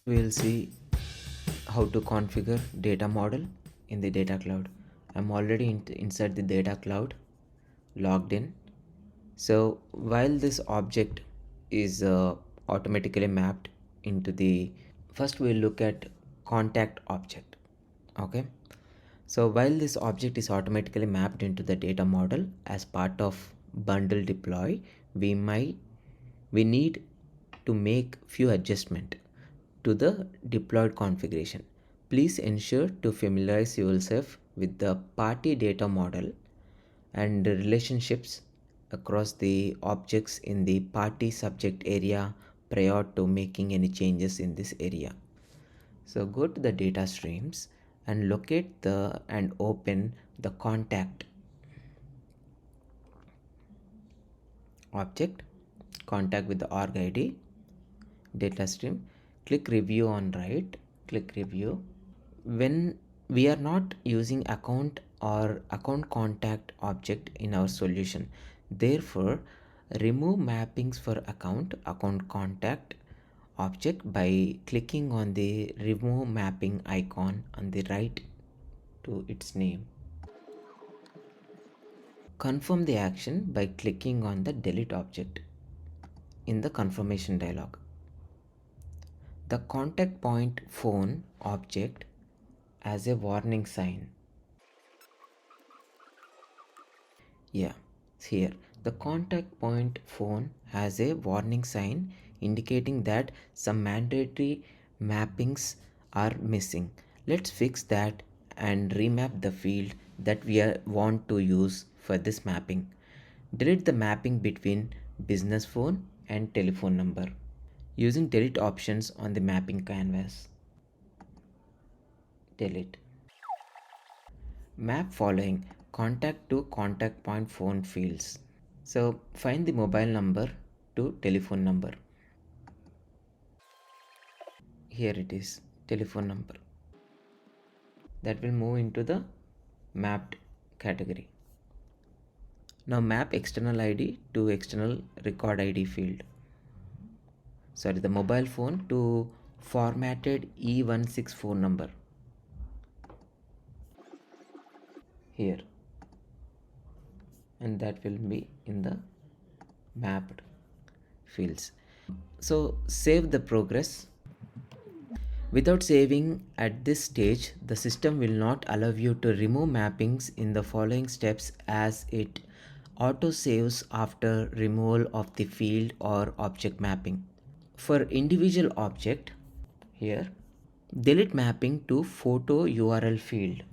We'll see how to configure data model in the data cloud. I'm already inside the data cloud, logged in. So while this object is automatically mapped into the, first we'll look at contact object. Okay, so while this object is automatically mapped into the data model as part of bundle deploy, we need to make few adjustment to the deployed configuration. Please ensure to familiarize yourself with the party data model and the relationships across the objects in the party subject area prior to making any changes in this area. So go to the data streams and locate the and open the contact object, contact with the org id, data stream. Click review on right, click review. When we are not using account or account contact object in our solution, therefore remove mappings for account contact object by clicking on the remove mapping icon on the right to its name. Confirm the action by clicking on the delete object in the confirmation dialog. The contact point phone object as a warning sign. Yeah, here the contact point phone has a warning sign indicating that some mandatory mappings are missing. Let's fix that and remap the field that want to use for this mapping. Delete the mapping between business phone and telephone number using delete options on the mapping canvas. Delete. Map following contact to contact point phone fields. So find the mobile number to telephone number. Here it is, telephone number. That will move into the mapped category. Now map external ID to external record ID field. Sorry, the mobile phone to formatted E16 phone number. Here. And that will be in the mapped fields. So save the progress. Without saving at this stage, the system will not allow you to remove mappings in the following steps as it auto saves after removal of the field or object mapping. For individual object, here, delete mapping to photo URL field.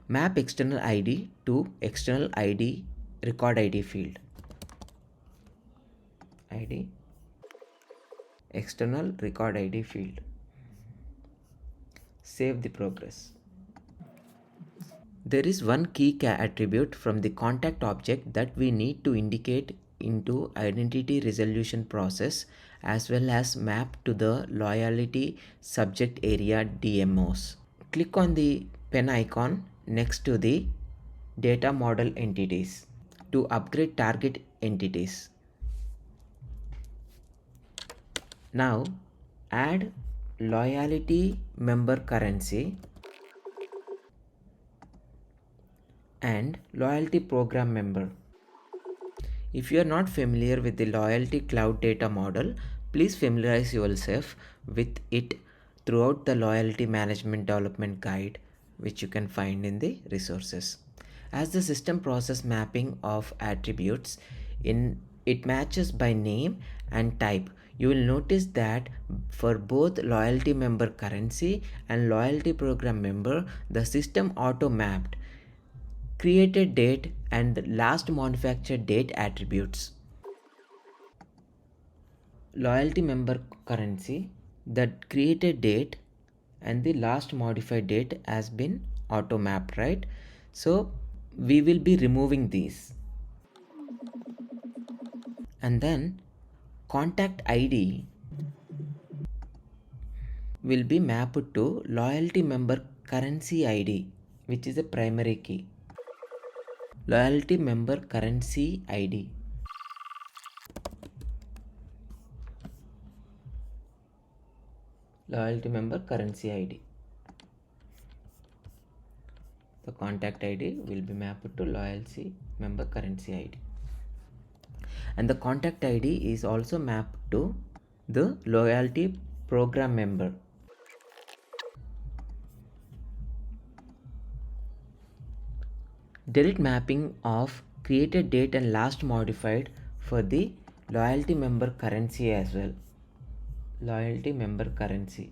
Map external ID to external ID record ID field. ID external record ID field. Save the progress. There is one key attribute from the contact object that we need to indicate into identity resolution process as well as map to the loyalty subject area DMOs. Click on the pen icon next to the data model entities to upgrade target entities. Now add loyalty member currency and loyalty program member. If you are not familiar with the loyalty cloud data model, please familiarize yourself with it throughout the loyalty management development guide, which you can find in the resources. As the system process mapping of attributes in it matches by name and type, you will notice that for both loyalty member currency and loyalty program member, the system auto mapped created date and last manufactured date attributes. Loyalty member currency, that created date and the last modified date has been auto mapped, right? So we will be removing these. And then contact ID will be mapped to loyalty member currency ID, which is a primary key. Loyalty member currency ID. loyalty member currency ID. The contact ID will be mapped to loyalty member currency ID. And the contact ID is also mapped to the loyalty program member. Delete mapping of created date and last modified for the loyalty member currency as well. Loyalty member currency.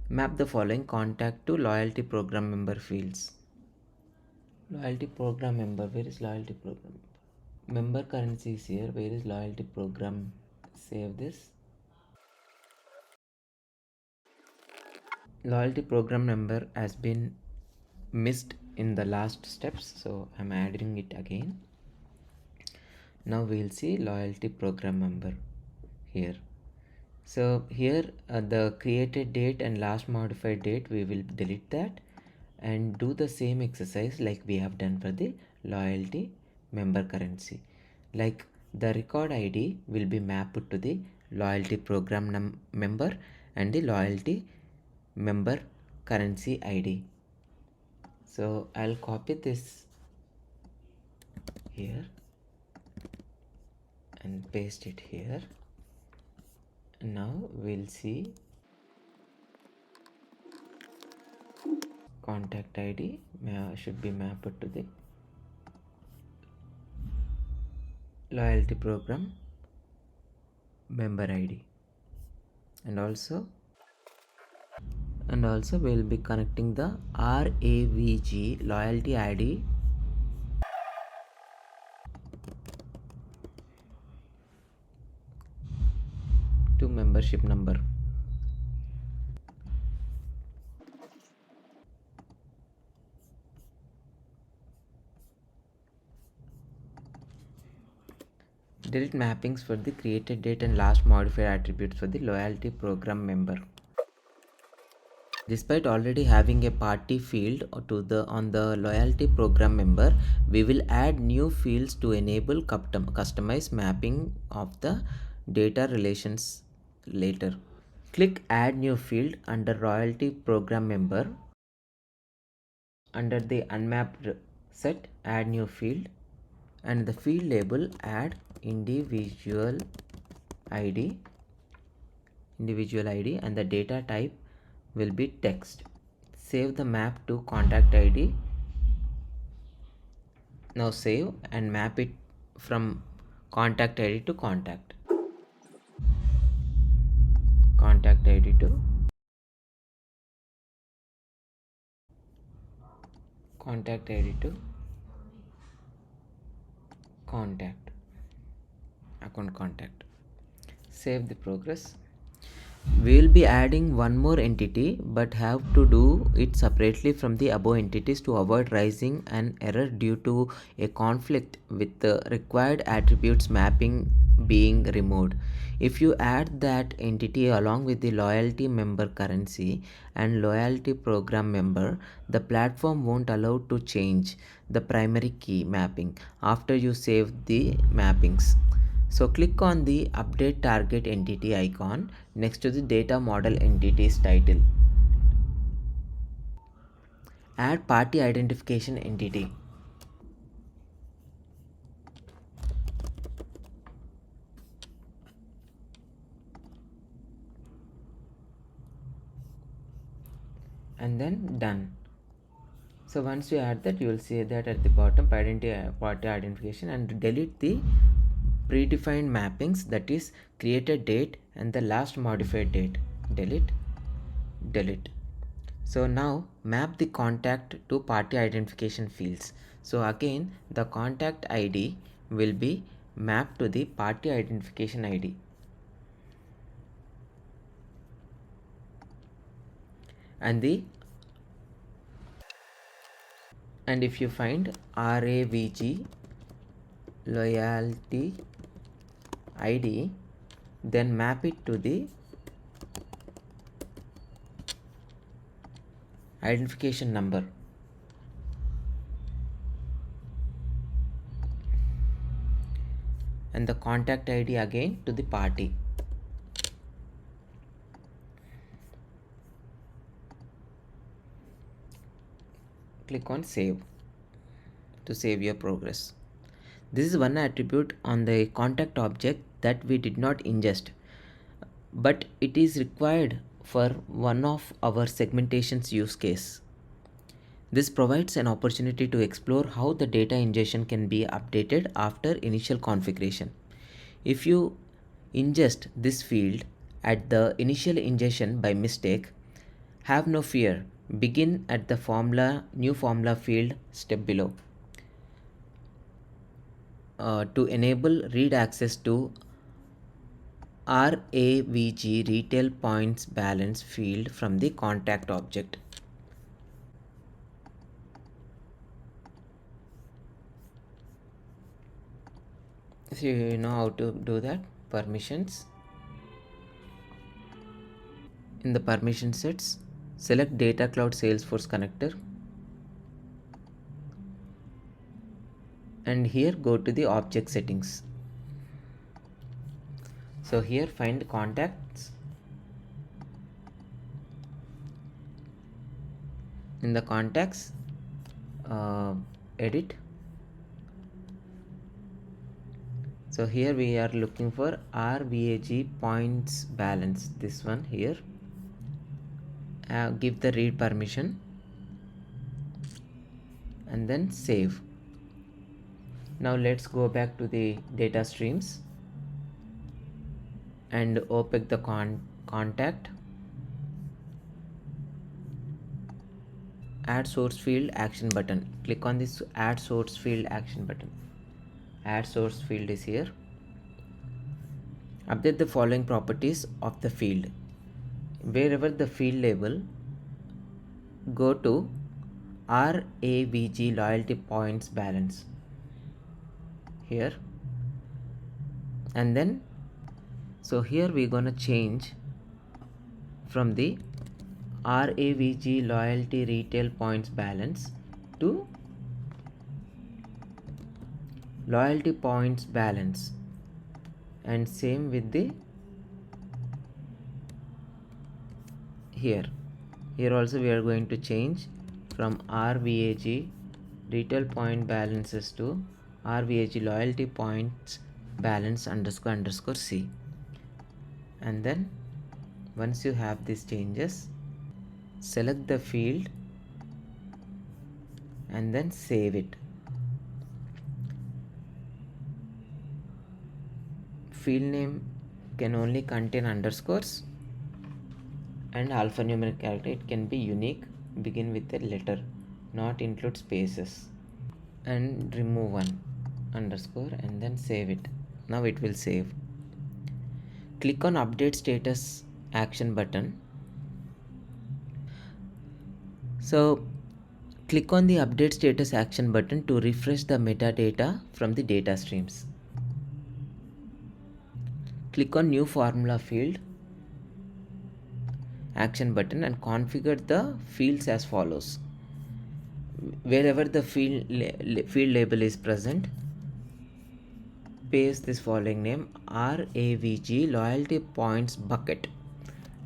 Map the following contact to loyalty program member fields. Loyalty program member. Where is loyalty program member? Member currency is here. Where is loyalty program? Save this. Loyalty program number has been missed in the last steps, so I'm adding it again. Now we'll see loyalty program member here. So here the created date and last modified date, we will delete that and do the same exercise like we have done for the loyalty member currency. Like the record ID will be mapped to the loyalty program member and the loyalty member currency ID. So I'll copy this here and paste it here. Now we'll see contact ID should be mapped to the loyalty program member ID, and also we'll be connecting the RAVG loyalty ID to membership number. Delete mappings for the created date and last modified attributes for the loyalty program member. Despite already having a party field on the loyalty program member, we will add new fields to enable customized mapping of the data relations later. Click add new field under loyalty program member. Under the unmapped set, add new field, and the field label add individual ID, and the data type will be text. Save the map to contact ID. Now save and map it from contact ID to contact. Contact ID to contact ID to contact. Account contact. Save the progress. We will be adding one more entity, but have to do it separately from the above entities to avoid raising an error due to a conflict with the required attributes mapping being removed. If you add that entity along with the loyalty member currency and loyalty program member, the platform won't allow to change the primary key mapping after you save the mappings. So click on the update target entity icon next to the data model entity's title. Add party identification entity. And then done. So once you add that, you will see that at the bottom party identification, and delete the predefined mappings, that is created date and the last modified date. Delete. So now map the contact to party identification fields. So again the contact ID will be mapped to the party identification ID. And if you find RAVG loyalty ID, then map it to the identification number. And the contact ID again to the party. click on save to save your progress. This is one attribute on the contact object that we did not ingest, but it is required for one of our segmentations use case. This provides an opportunity to explore how the data ingestion can be updated after initial configuration. If you ingest this field at the initial ingestion by mistake, have no fear. Begin at the new formula field step below to enable read access to RAVG retail points balance field from the contact object. So you know how to do that. Permissions. In the permission sets, select Data Cloud Salesforce connector, and here go to the object settings. So here find contacts. In the contacts, edit. So here we are looking for RAVG points balance, this one here. Give the read permission and then save. Now let's go back to the data streams and open the contact. Add source field action button. Click on this add source field action button. Add source field is here. Update the following properties of the field. Wherever the field label, go to RAVG Loyalty Points Balance here, and then so here we're gonna change from the RAVG Loyalty Retail Points Balance to Loyalty Points Balance, and same with the here also we are going to change from RAVG retail point balances to RAVG loyalty points balance _ C. And then once you have these changes, select the field and then save it. Field name can only contain underscores and alphanumeric character. It can be unique, begin with a letter, not include spaces, and remove one underscore and then save it. Now it will save. Click on update status action button. So click on the update status action button to refresh the metadata from the data streams. Click on new formula field action button and configure the fields as follows. Wherever the field label is present, paste this following name RAVG Loyalty Points Bucket,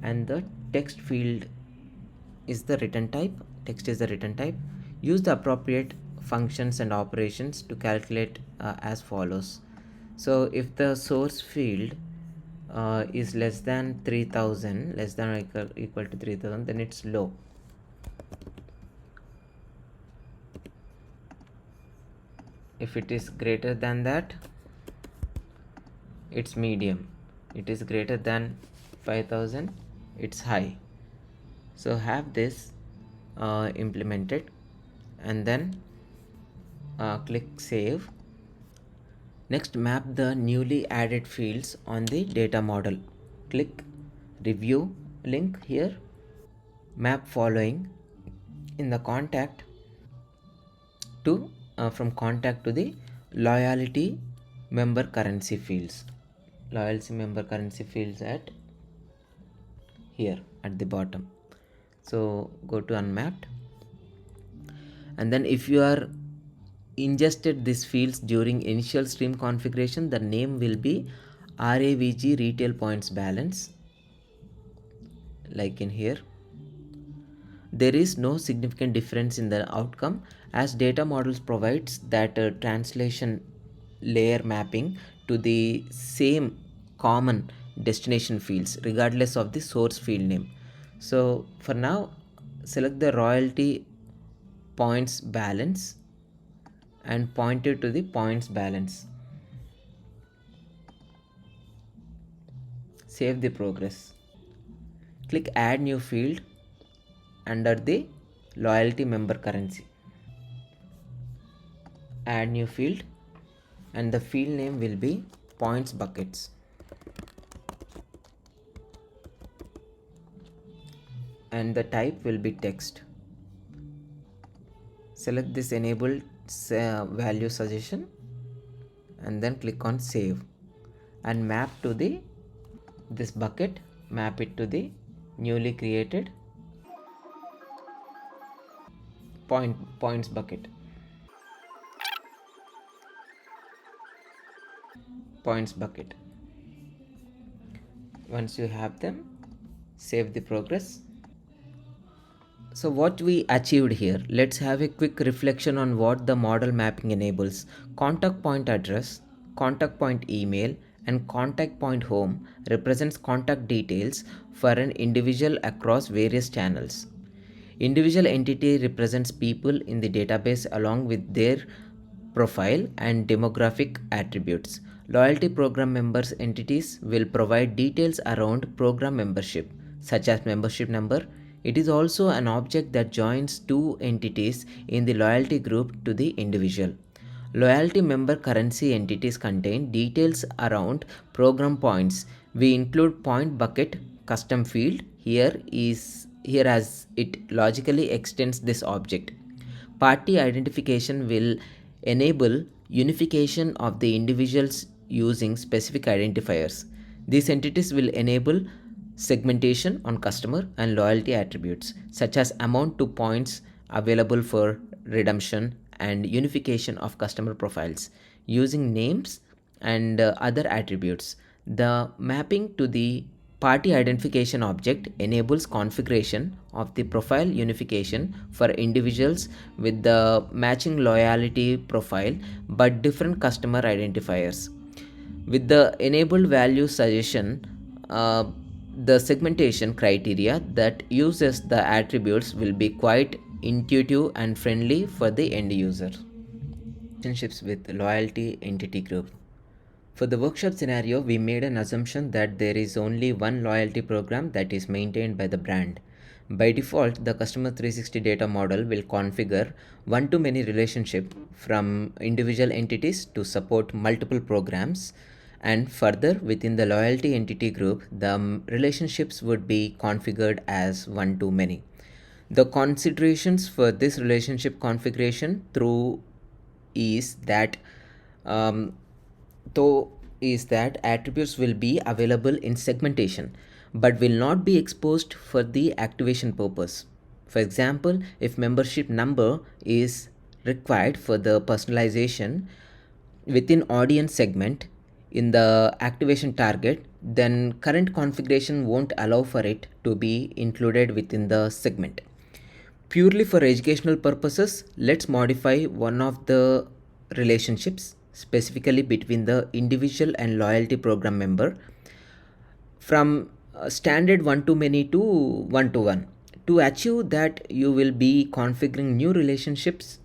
and the text field is the return type. Text is the return type. Use the appropriate functions and operations to calculate as follows. So if the source field is less than 3000, less than or equal to 3000, then it's low. If it is greater than that, it's medium. It is greater than 5000, it's high. So have this implemented, and then click save. Next, map the newly added fields on the data model. Click review link here. Map following in the contact to from contact to the loyalty member currency fields. Loyalty member currency fields at here at the bottom. So go to unmapped, and then if you are ingested these fields during initial stream configuration, the name will be RAVG retail points balance, like in here. there is no significant difference in the outcome, as data models provides that translation layer mapping to the same common destination fields regardless of the source field name. So for now, select the royalty points balance and point it to the points balance. Save the progress. Click add new field under the loyalty member currency. Add new field and the field name will be points buckets. And the type will be text. Select this enable value suggestion and then click on save and map to the this bucket, map it to the newly created points bucket. Points bucket. Once you have them, save the progress. So what we achieved here, let's have a quick reflection on what the model mapping enables. Contact point address, contact point email, and contact point home represents contact details for an individual across various channels. Individual entity represents people in the database along with their profile and demographic attributes. Loyalty program members entities will provide details around program membership, such as membership number. It is also an object that joins two entities in the loyalty group to the individual. Loyalty member currency entities contain details around program points. We include point bucket custom field here as it logically extends this object. Party identification will enable unification of the individuals using specific identifiers. These entities will enable segmentation on customer and loyalty attributes such as amount to points available for redemption and unification of customer profiles using names and other attributes. The mapping to the party identification object enables configuration of the profile unification for individuals with the matching loyalty profile but different customer identifiers. With the enabled value suggestion, the segmentation criteria that uses the attributes will be quite intuitive and friendly for the end user. Relationships with loyalty entity group. For the workshop scenario, we made an assumption that there is only one loyalty program that is maintained by the brand. By default, the customer 360 data model will configure one-to-many relationship from individual entities to support multiple programs, and further within the loyalty entity group, the relationships would be configured as one-to-many. The considerations for this relationship configuration is that attributes will be available in segmentation but will not be exposed for the activation purpose. For example, if membership number is required for the personalization within audience segment in the activation target, then current configuration won't allow for it to be included within the segment. Purely for educational purposes, let's modify one of the relationships specifically between the individual and loyalty program member from standard one-to-many to one-to-one. To achieve that, you will be configuring new relationships,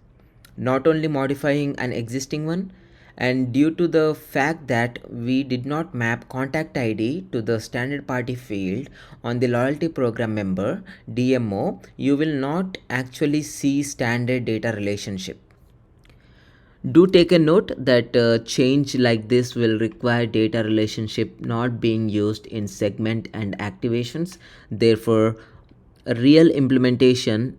not only modifying an existing one. And due to the fact that we did not map contact ID to the standard party field on the loyalty program member DMO, you will not actually see standard data relationship. Do take a note that change like this will require data relationship not being used in segment and activations. Therefore, a real implementations,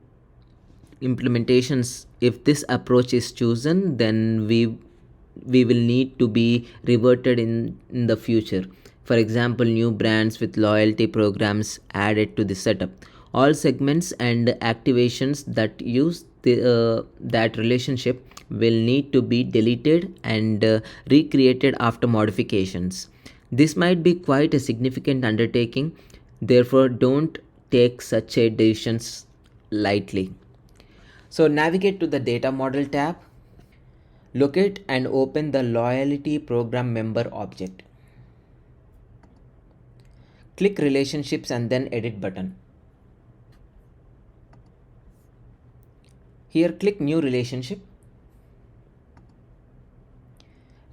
if this approach is chosen, then we will need to be reverted in the future. For example, new brands with loyalty programs added to the setup. All segments and activations that use that relationship will need to be deleted and recreated after modifications. This might be quite a significant undertaking. Therefore, don't take such a decisions lightly. So navigate to the data model tab, locate and open the loyalty program member object. Click relationships and then edit button. Here click new relationship.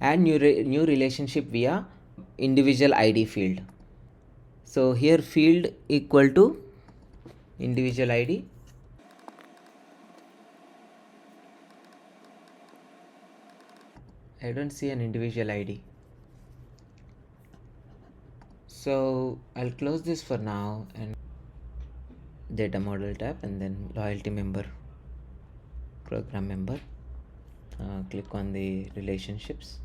Add new relationship via individual ID field. So here field equal to individual ID. I don't see an individual ID. So I'll close this for now and data model tab and then loyalty member, program member. Click on the relationships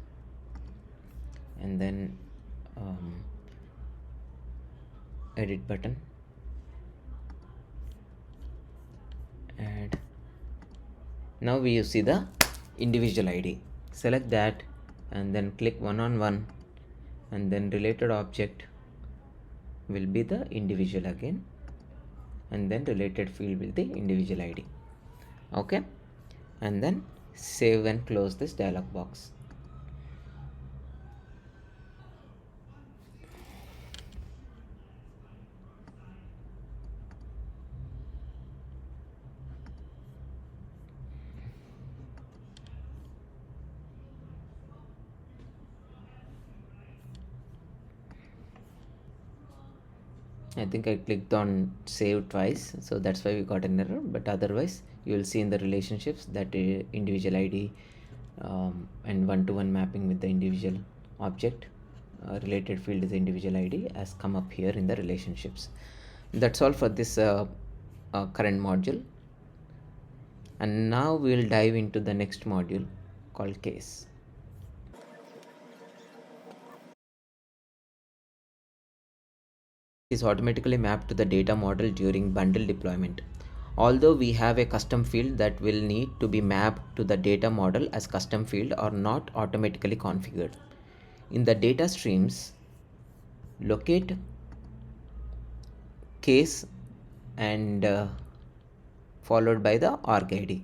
and then edit button, and now we see the individual ID. Select that and then click one-on-one, and then related object will be the individual again, and then related field will be the individual ID. Okay, and then save and close this dialog box. I think I clicked on save twice, so that's why we got an error, but otherwise you will see in the relationships that individual ID and one-to-one mapping with the individual object, related field is the individual ID, has come up here in the relationships. That's all for this current module, and now we'll dive into the next module called case. Is automatically mapped to the data model during bundle deployment. Although we have a custom field that will need to be mapped to the data model as custom field or not automatically configured. In the data streams, locate case and followed by the org ID.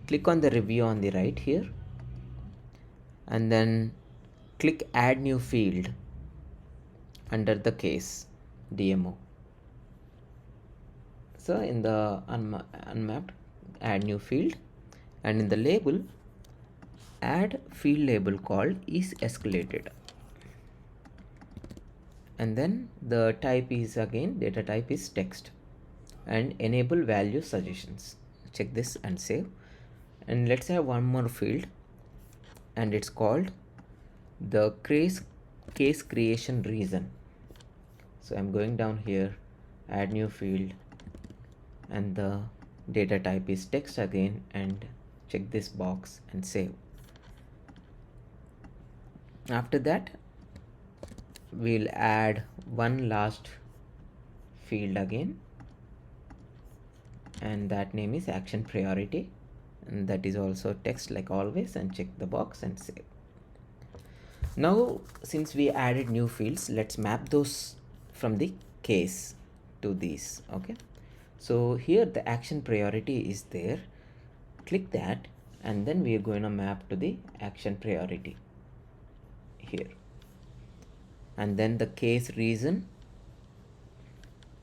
Click on the review on the right here and then click add new field under the case DMO. So in the unmapped, add new field, and in the label, add field label called is escalated, and then the type is again data type is text, and enable value suggestions. Check this and save. And let's have one more field, and it's called the case creation reason. So I'm going down here, add new field, and the data type is text again, and check this box and save. After that, we'll add one last field again, and that name is action priority, and that is also text like always, and check the box and save. Now since we added new fields, let's map those from the case to these. Okay, so here the action priority is there. Click that, and then we are going to map to the action priority here, and then the case reason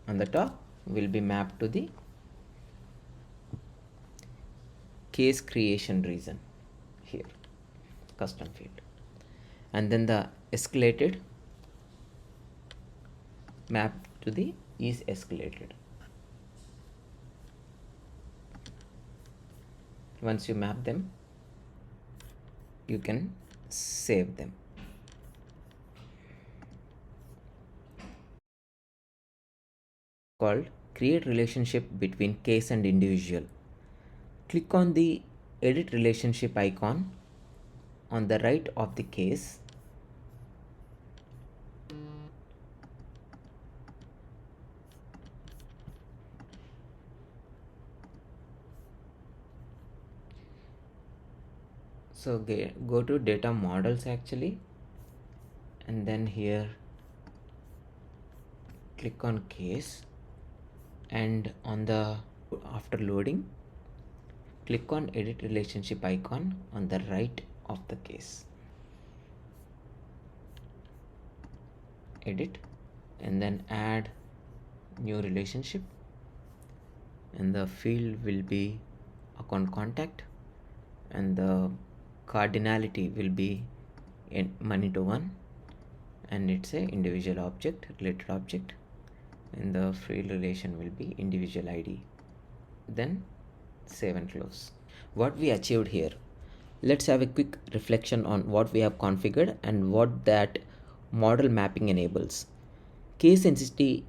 on the top will be mapped to the case creation reason here, custom field, and then the escalated map to the is escalated. Once you map them, you can save them. Called create relationship between case and individual. Click on the edit relationship icon on the right of the case. So go to data models actually, and then here click on case, and on the After loading, click on edit relationship icon on the right of the case. Edit and then add new relationship, and the field will be account contact, and the cardinality will be in money to one, and it's a individual object, related object, and the field relation will be individual ID. Then save and close. What we achieved here, let's have a quick reflection on what we have configured and what that model mapping enables. Case entity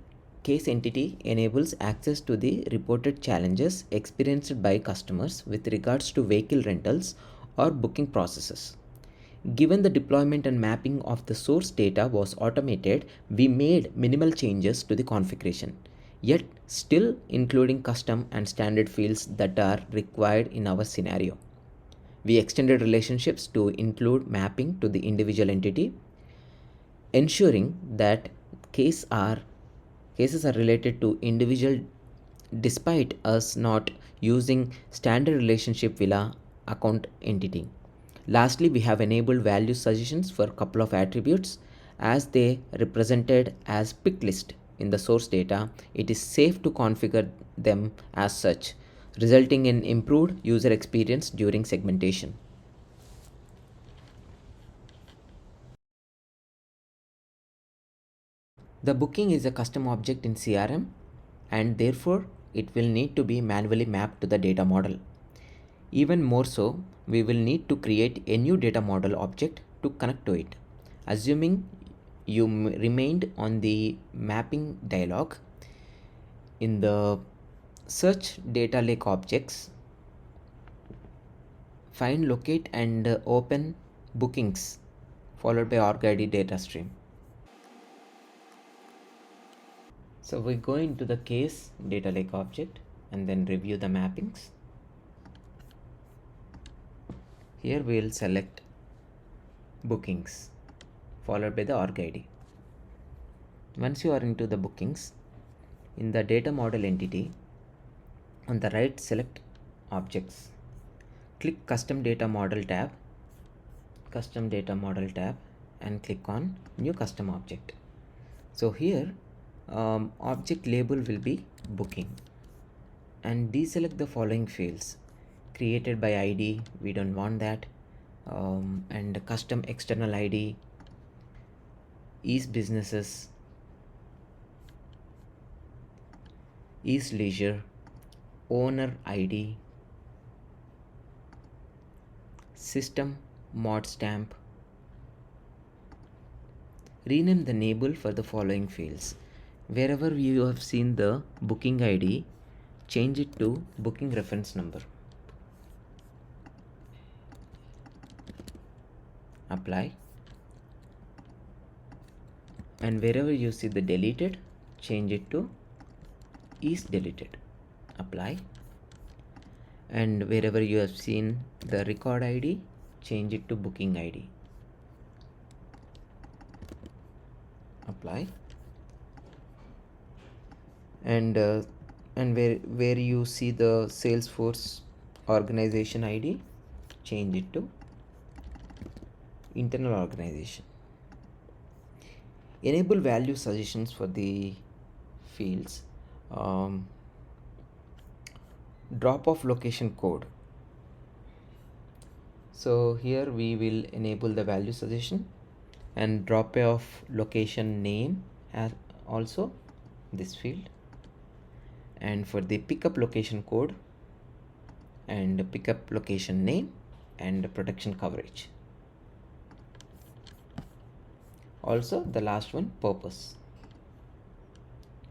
enables access to the reported challenges experienced by customers with regards to vehicle rentals or booking processes. Given the deployment and mapping of the source data was automated, we made minimal changes to the configuration, yet still including custom and standard fields that are required in our scenario. We extended relationships to include mapping to the individual entity, ensuring that cases are related to individual despite us not using standard relationship via account entity. Lastly, we have enabled value suggestions for a couple of attributes. As they represented as pick list in the source data, it is safe to configure them as such, resulting in improved user experience during segmentation. The booking is a custom object in CRM, and therefore it will need to be manually mapped to the data model. Even more so, we will need to create a new data model object to connect to it. Assuming you remained on the mapping dialog, in the search data lake objects, find, locate and open bookings followed by org ID data stream. So we go into the case data lake object and then review the mappings. Here we will select bookings followed by the org ID. Once you are into the bookings, in the data model entity, on the right select objects, click custom data model tab and click on new custom object. So here object label will be booking, and deselect the following fields: created by ID, we don't want that, and custom external ID, is businesses, is leisure, owner ID, system mod stamp. Rename the label for the following fields. Wherever you have seen the booking ID, change it to booking reference number. Apply. And wherever you see the deleted, change it to is deleted. Apply. And wherever you have seen the record ID, change it to booking ID. Apply. And where you see the Salesforce organization ID, change it to internal organization. Enable value suggestions for the fields. Drop off location code. So here we will enable the value suggestion and drop off location name as also this field, and for the pickup location code and pickup location name and protection coverage. Also the last one, purpose.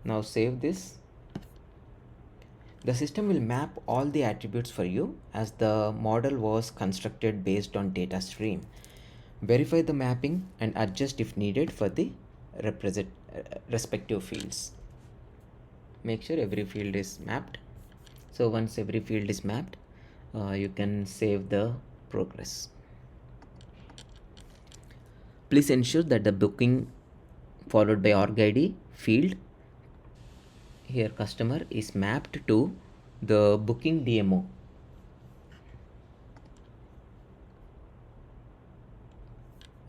Now save this. The system will map all the attributes for you as the model was constructed based on data stream. Verify the mapping and adjust if needed for the respective fields. Make sure every field is mapped. So once every field is mapped, you can save the progress. Please ensure that the booking followed by org ID field, here customer, is mapped to the booking DMO.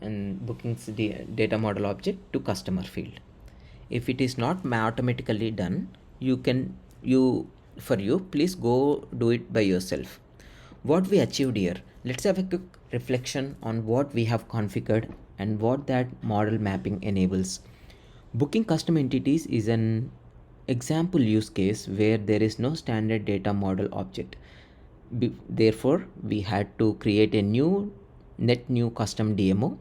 And bookings data model object to customer field. If it is not automatically done, please go do it by yourself. What we achieved here, let's have a quick reflection on what we have configured and what that model mapping enables. Booking custom entities is an example use case where there is no standard data model object. Therefore, we had to create a new custom DMO.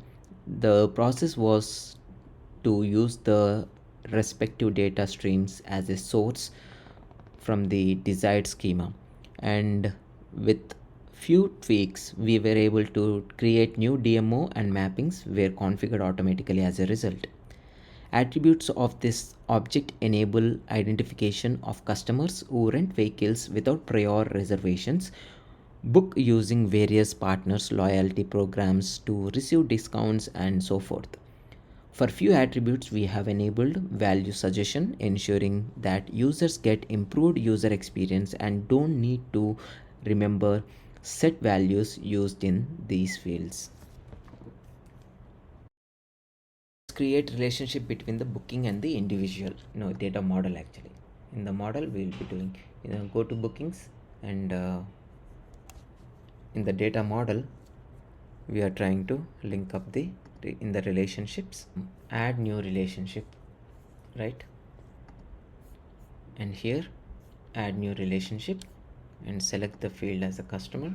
The process was to use the respective data streams as a source from the desired schema, and with few tweaks we were able to create new DMO and mappings were configured automatically as a result. Attributes of this object enable identification of customers who rent vehicles without prior reservations, book using various partners' loyalty programs to receive discounts, and so forth. For few attributes, we have enabled value suggestion, ensuring that users get improved user experience and don't need to remember set values used in these fields. Create relationship between the booking and the individual data model. Actually, in the model we will be doing, go to bookings, and in the data model we are trying to link up in the relationships, add new relationship, right? And here add new relationship and select the field as a customer,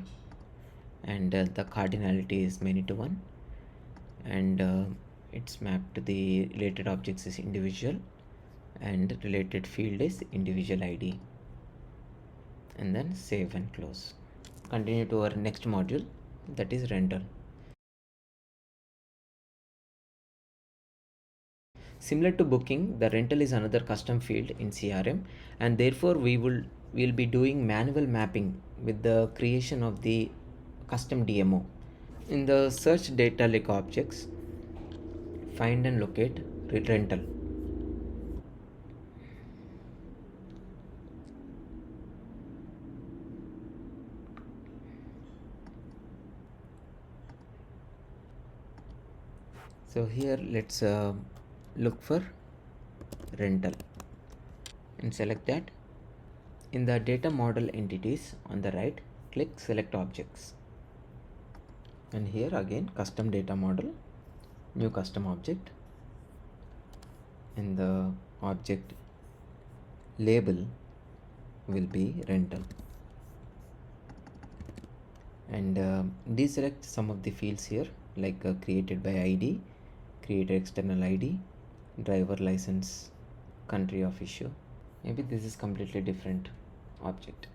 and the cardinality is many to one, and it's mapped to the related objects is individual, and related field is individual ID, and then save and close. Continue to our next module, that is rental. Similar to booking, the rental is another custom field in CRM, and therefore we'll be doing manual mapping with the creation of the custom DMO. In the search data lake objects, find and locate rental. So here let's look for rental and select that. In the data model entities on the right, click select objects, and here again custom data model, new custom object, and the object label will be rental, and deselect some of the fields here, like created by ID, created external ID, driver license, country of issue. Maybe this is completely different object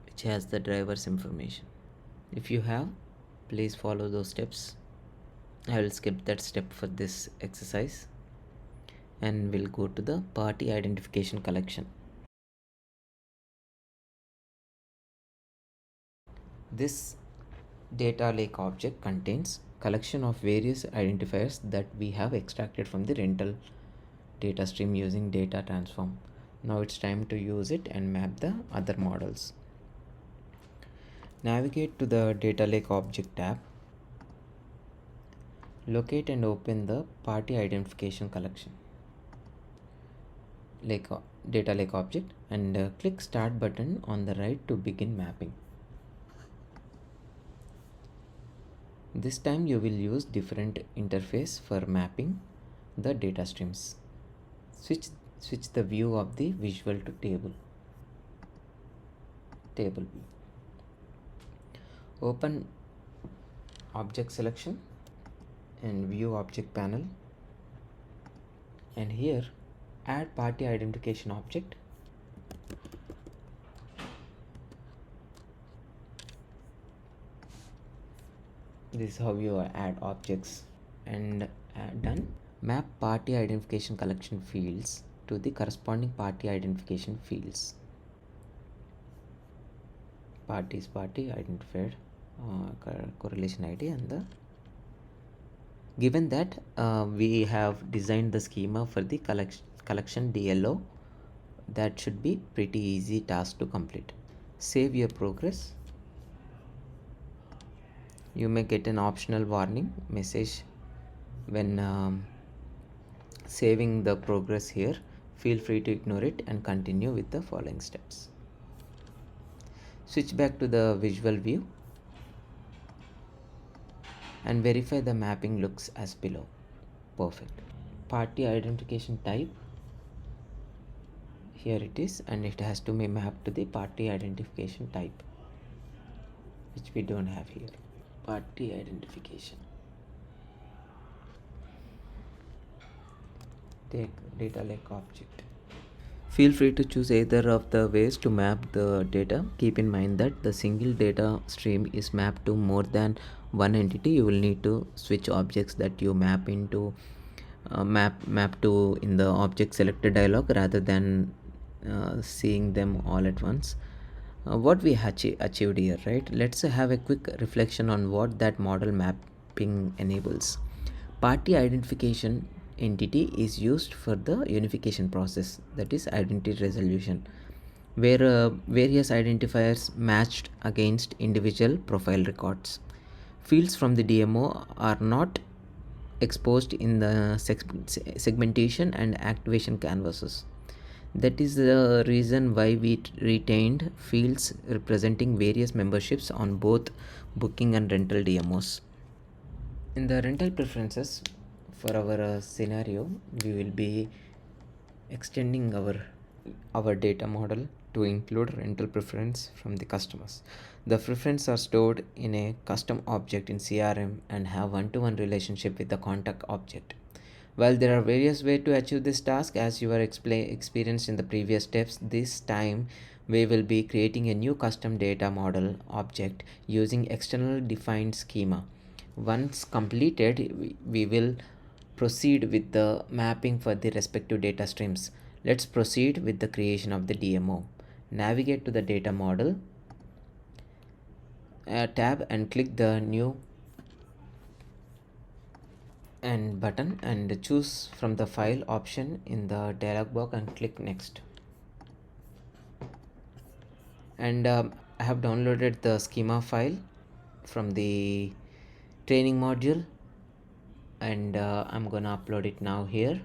which has the driver's information. If you have, please follow those steps. I will skip that step for this exercise, and we'll go to the party identification collection. This data lake object contains collection of various identifiers that we have extracted from the rental data stream using data transform. Now it's time to use it and map the other models. Navigate to the data lake object tab. Locate and open the party identification collection data lake object, and click start button on the right to begin mapping. This time you will use different interface for mapping the data streams. Switch the view of the visual to table view. Open object selection and view object panel, and here add party identification object. This is how you add objects, and done. Map party identification collection fields to the corresponding party identification fields. Party is party identified, correlation ID, and the given that we have designed the schema for the collection DLO That should be pretty easy task to complete. Save your progress. You may get an optional warning message when saving the progress here. Feel free to ignore it and continue with the following steps. Switch back to the visual view and verify the mapping looks as below. Perfect. Party identification type, here it is, and it has to be mapped to the party identification type, which we don't have here. Party identification, take data lake object. Feel free to choose either of the ways to map the data. Keep in mind that the single data stream is mapped to more than one entity. You will need to switch objects that you map into map to in the object selected dialog rather than seeing them all at once. What we achieved here, right? Let's have a quick reflection on what that model mapping enables. Party identification entity is used for the unification process, that is identity resolution, where various identifiers matched against individual profile records. Fields from the DMO are not exposed in the segmentation and activation canvases. That is the reason why we retained fields representing various memberships on both booking and rental DMOs. In the rental preferences, for our scenario, we will be extending our data model to include rental preference from the customers. The preferences are stored in a custom object in CRM and have one-to-one relationship with the contact object. While there are various ways to achieve this task, as you are experienced in the previous steps, this time we will be creating a new custom data model object using external defined schema. Once completed, we will proceed with the mapping for the respective data streams. Let's proceed with the creation of the DMO. Navigate to the data model tab and click the new and button and choose from the file option in the dialog box and click next. And I have downloaded the schema file from the training module, and I'm gonna upload it now here.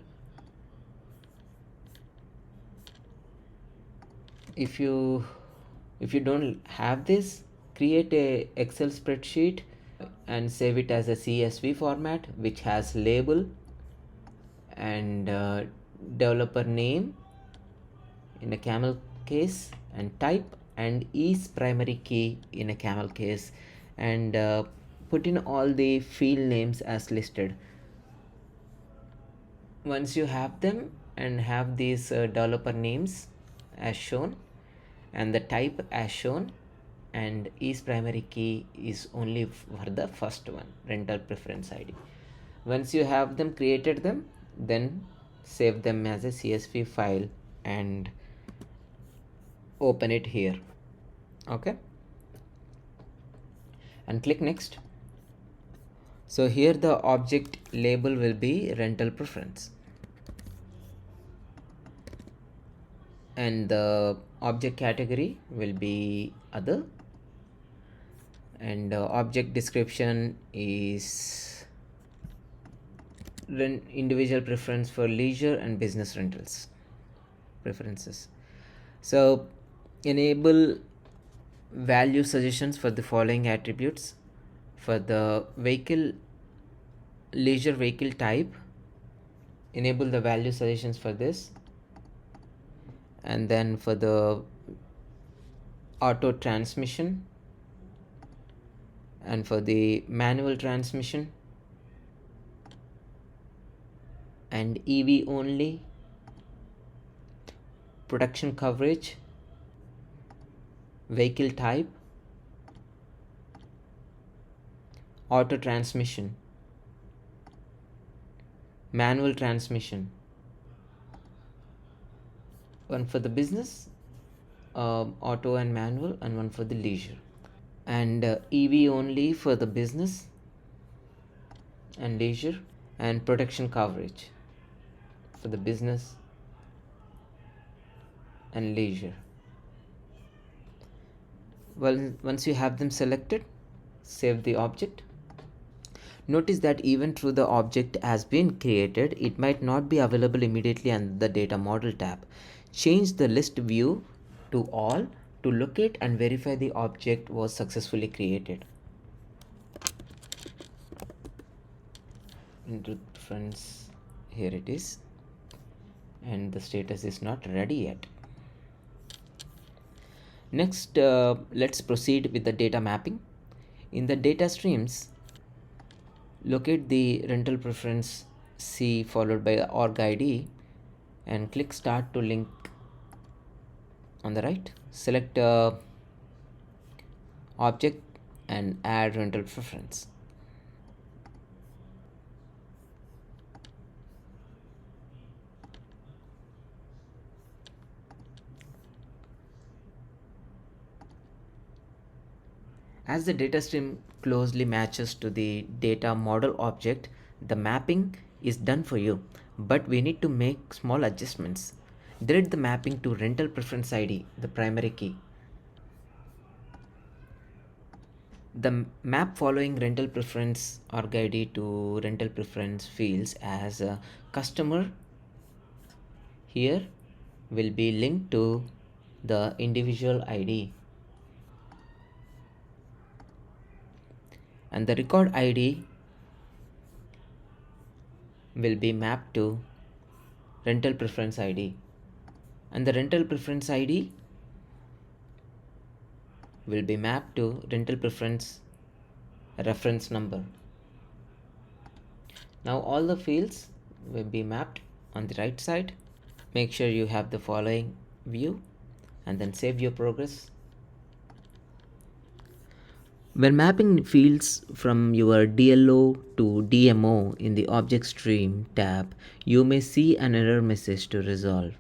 If you don't have this, create a Excel spreadsheet and save it as a CSV format which has label and developer name in a camel case and type and IsPrimaryKey in a camel case, and put in all the field names as listed. Once you have them and have these developer names as shown and the type as shown, and IsPrimaryKey is only for the first one, rental preference ID. Once you have them created them, then save them as a CSV file and open it here. Okay, and click next. So here the object label will be rental preference and the object category will be other, and object description is individual preference for leisure and business rentals preferences. So enable value suggestions for the following attributes. For the leisure vehicle type, enable the value suggestions for this, and then for the auto transmission and for the manual transmission and EV only, protection coverage, vehicle type, auto transmission, manual transmission, one for the business, auto and manual, and one for the leisure, and EV only for the business and leisure, and protection coverage for the business and leisure. Well, once you have them selected, save the object. Notice that even though the object has been created, it might not be available immediately under the data model tab. Change the list view to all to locate and verify the object was successfully created. Into friends, here it is, and the status is not ready yet. Next, let's proceed with the data mapping. In the data streams, locate the rental preference C followed by the org ID and click start to link on the right. Select object and add rental preference. As the data stream closely matches to the data model object, the mapping is done for you, but we need to make small adjustments. Delete the mapping to rental preference ID, the primary key. The map following rental preference org ID to rental preference fields as a customer here will be linked to the individual ID, and the record ID will be mapped to rental preference ID, and the rental preference ID will be mapped to rental preference reference number. Now all the fields will be mapped on the right side. Make sure you have the following view and then save your progress. When mapping fields from your DLO to DMO in the Object Stream tab, you may see an error message to resolve.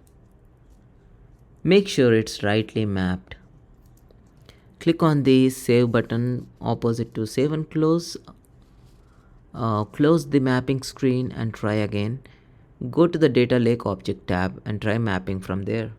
Make sure it's rightly mapped. Click on the Save button opposite to Save and Close. Close the mapping screen and try again. Go to the Data Lake Object tab and try mapping from there.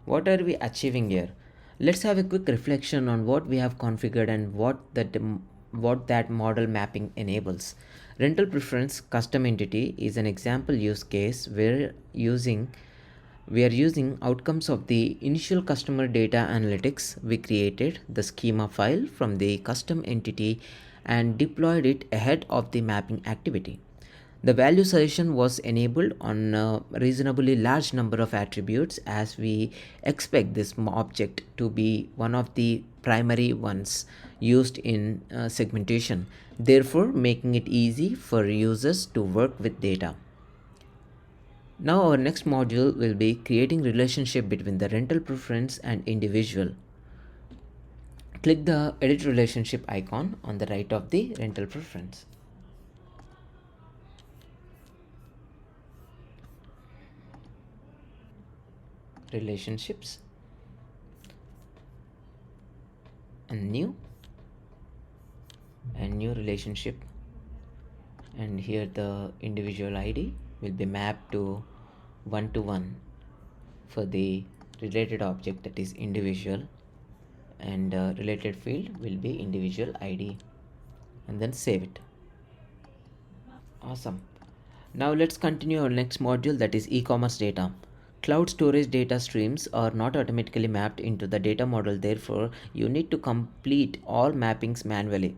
What are we achieving here? Let's have a quick reflection on what we have configured and what that model mapping enables. Rental preference custom entity is an example use case where we are using outcomes of the initial customer data analytics. We created the schema file from the custom entity and deployed it ahead of the mapping activity. The value suggestion was enabled on a reasonably large number of attributes, as we expect this object to be one of the primary ones used in segmentation, therefore making it easy for users to work with data. Now our next module will be creating relationship between the rental preference and individual. Click the edit relationship icon on the right of the rental preference. Relationships and new relationship, and here the individual ID will be mapped to 1-to-1 for the related object, that is individual, and related field will be individual ID, and then save it. Awesome. Now let's continue our next module, that is e-commerce data. Cloud storage data streams are not automatically mapped into the data model, therefore you need to complete all mappings manually.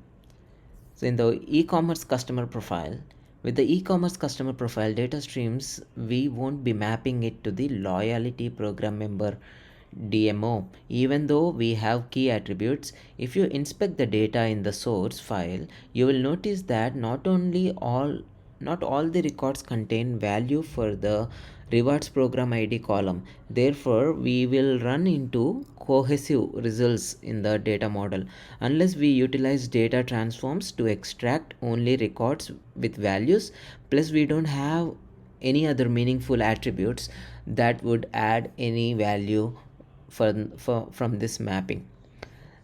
So in the e-commerce customer profile, with the e-commerce customer profile data streams, we won't be mapping it to the loyalty program member DMO, even though we have key attributes. If you inspect the data in the source file, you will notice that not all the records contain value for the rewards program ID column. Therefore, we will run into cohesive results in the data model unless we utilize data transforms to extract only records with values, plus we don't have any other meaningful attributes that would add any value from this mapping.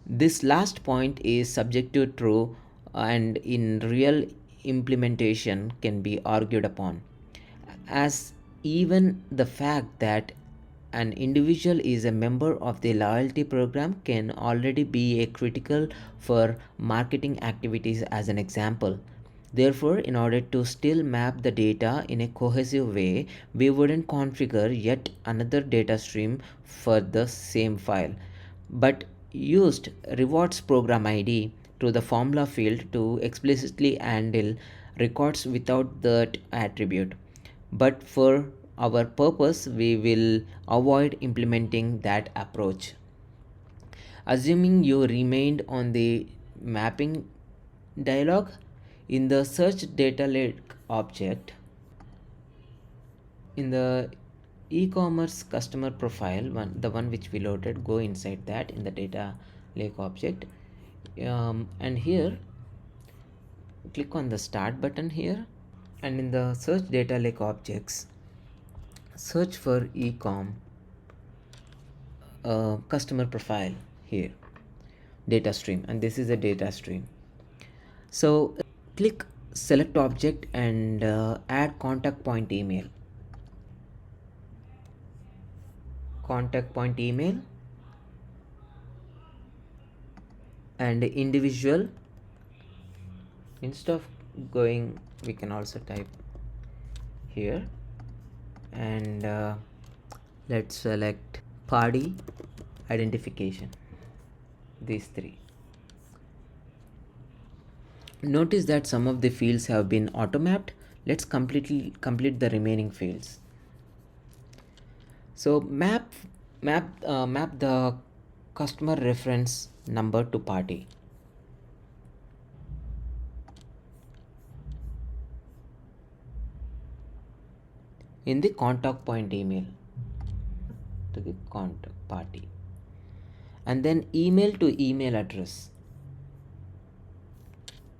This last point is subject to true and in real implementation can be argued upon, as even the fact that an individual is a member of the loyalty program can already be a critical for marketing activities as an example. Therefore, in order to still map the data in a cohesive way, we wouldn't configure yet another data stream for the same file, but used rewards program ID to the formula field to explicitly handle records without that attribute. But for our purpose, we will avoid implementing that approach. Assuming you remained on the mapping dialog, in the search data lake object, in the e-commerce customer profile, the one which we loaded, go inside that in the data lake object, and here click on the start button here, and in the search data lake objects, search for e-com customer profile here, data stream, and this is a data stream. So click select object and add contact point email, and individual. Instead of going, we can also type here, and let's select party identification, these three. Notice that some of the fields have been auto-mapped. Let's complete the remaining fields. So map the customer reference number to party. In the contact point email to the contact party, and then email to email address,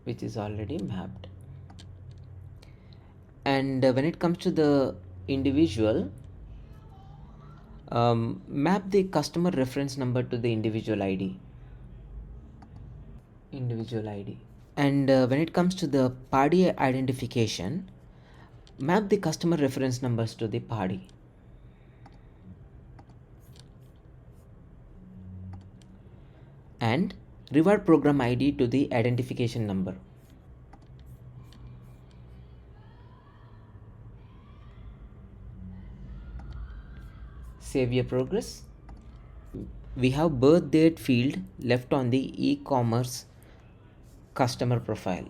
which is already mapped. And when it comes to the individual, map the customer reference number to the individual ID. And when it comes to the party identification, map the customer reference numbers to the party. And reward program ID to the identification number. Save your progress. We have birth date field left on the e-commerce customer profile.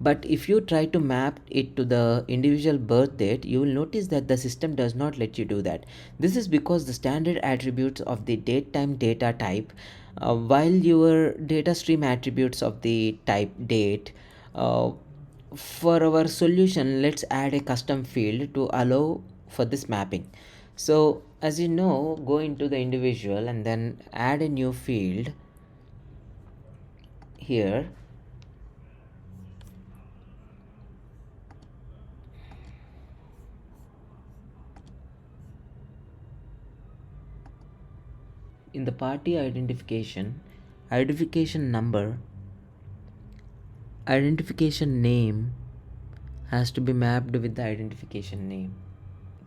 But if you try to map it to the individual birth date, you will notice that the system does not let you do that. This is because the standard attributes of the date time data type, while your data stream attributes of the type date. For our solution, let's add a custom field to allow for this mapping. So as you know, go into the individual and then add a new field here. In the party identification number, identification name has to be mapped with the identification name.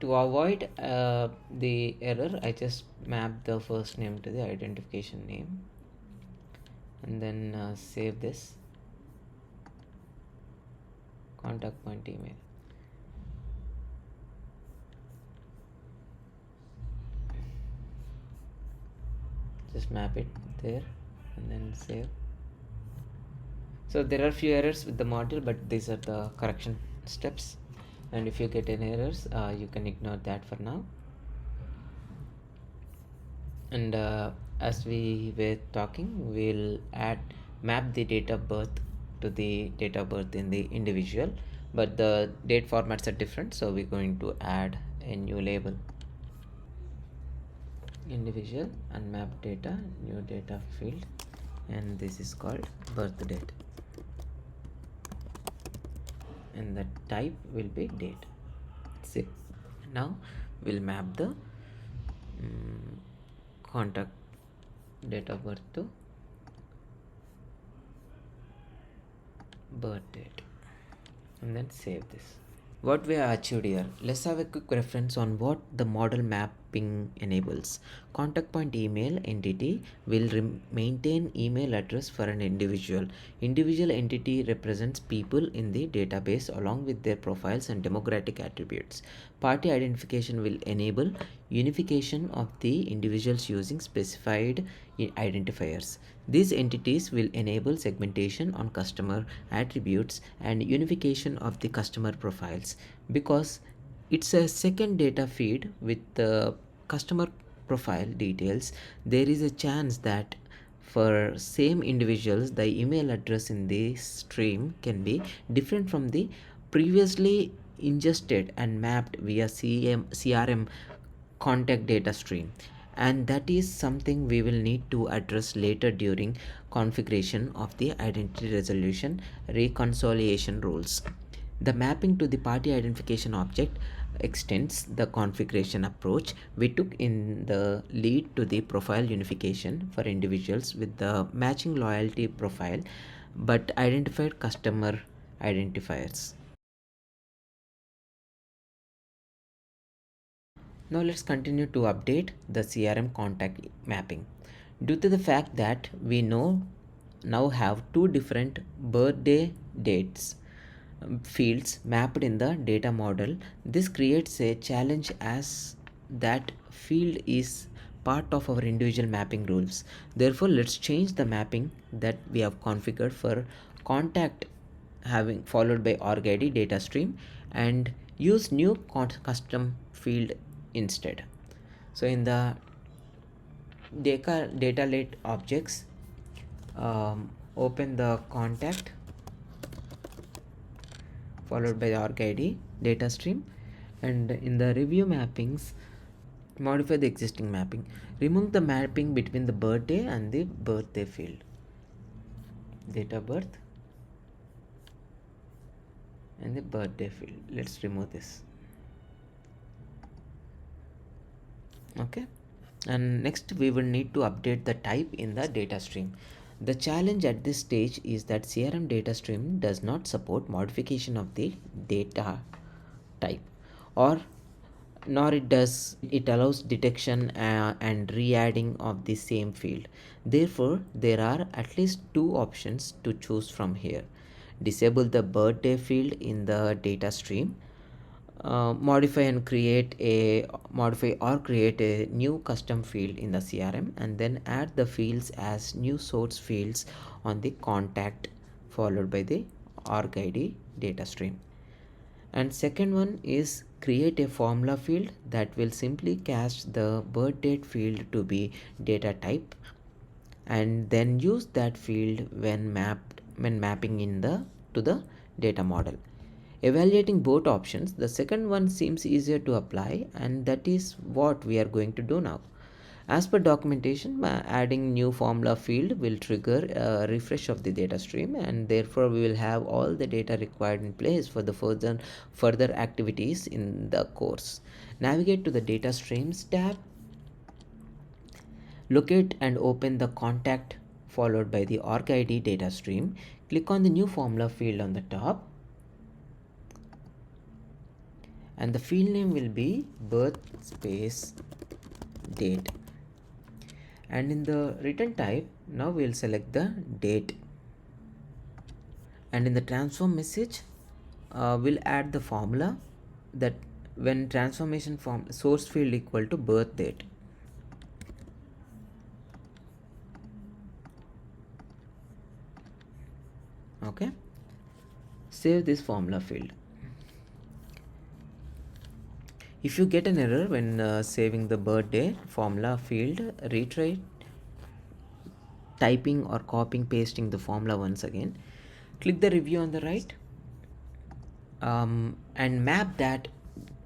To avoid the error, I just map the first name to the identification name, and then save this contact point email. Just map it there and then save. So there are few errors with the module, but these are the correction steps, and if you get any errors, you can ignore that for now. And as we were talking, we'll map the date of birth to the date of birth in the individual, but the date formats are different, so we're going to add a new label, individual, unmap data, new data field, and this is called birth date, and the type will be date. See, now we'll map the contact date of birth to birth date, and then save this. What we have achieved here. Let's have a quick reference on what the model mapping enables. Contact point email entity will maintain email address for an individual. Individual entity represents people in the database along with their profiles and demographic attributes. Party identification will enable unification of the individuals using specified identifiers. These entities will enable segmentation on customer attributes and unification of the customer profiles. Because it's a second data feed with the customer profile details, there is a chance that for same individuals the email address in the stream can be different from the previously ingested and mapped via CRM contact data stream, and that is something we will need to address later during configuration of the identity resolution reconciliation rules. The mapping to the party identification object extends the configuration approach we took in the lead to the profile unification for individuals with the matching loyalty profile but identified customer identifiers. Now let's continue to update the CRM contact mapping. Due to the fact that we now have two different birthday dates fields mapped in the data model, this creates a challenge as that field is part of our individual mapping rules. Therefore, let's change the mapping that we have configured for contact having followed by org id data stream and use new custom field instead. So in the data lake objects, open the contact followed by the org id data stream, and in the review mappings modify the existing mapping. Remove the mapping between the birthday and the birthday field, date of birth and the birthday field. Let's remove this. Okay, and next we will need to update the type in the data stream. The challenge at this stage is that CRM data stream does not support modification of the data type, or nor it allows detection and re-adding of the same field. Therefore, there are at least two options to choose from here. Disable the birthday field in the data stream, modify or create a new custom field in the CRM, and then add the fields as new source fields on the contact followed by the org id data stream. And second one is create a formula field that will simply cast the birth date field to be data type, and then use that field when mapping in the to the data model. Evaluating both options, the second one seems easier to apply, and that is what we are going to do now. As per documentation, adding new formula field will trigger a refresh of the data stream, and therefore we will have all the data required in place for the further activities in the course. Navigate to the data streams tab, locate and open the contact followed by the org id data stream. Click on the new formula field on the top, and the field name will be birth space date. And in the return type, now we'll select the date, and in the transform message we'll add the formula that when transformation form source field equal to birth date. Okay, save this formula field. If you get an error when saving the birthday formula field, retry typing or copying pasting the formula once again. Click the review on the right, and map that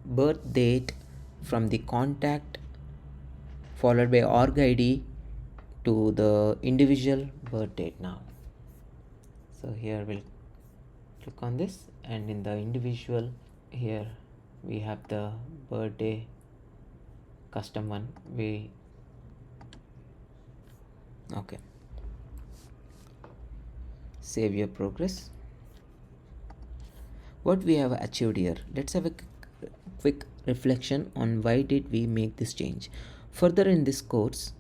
birth date from the contact followed by org id to the individual birth date now. So here we'll click on this, and in the individual here we have the birthday custom one. Okay, save your progress. What we have achieved here, let's have a quick reflection on why did we make this change. Further in this course,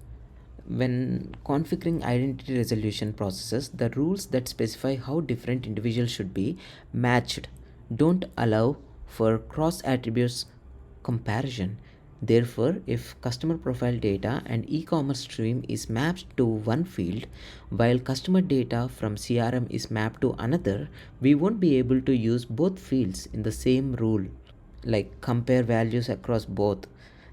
when configuring identity resolution processes, the rules that specify how different individuals should be matched don't allow for cross attributes comparison. Therefore, if customer profile data and e-commerce stream is mapped to one field while customer data from CRM is mapped to another, we won't be able to use both fields in the same rule, like compare values across both.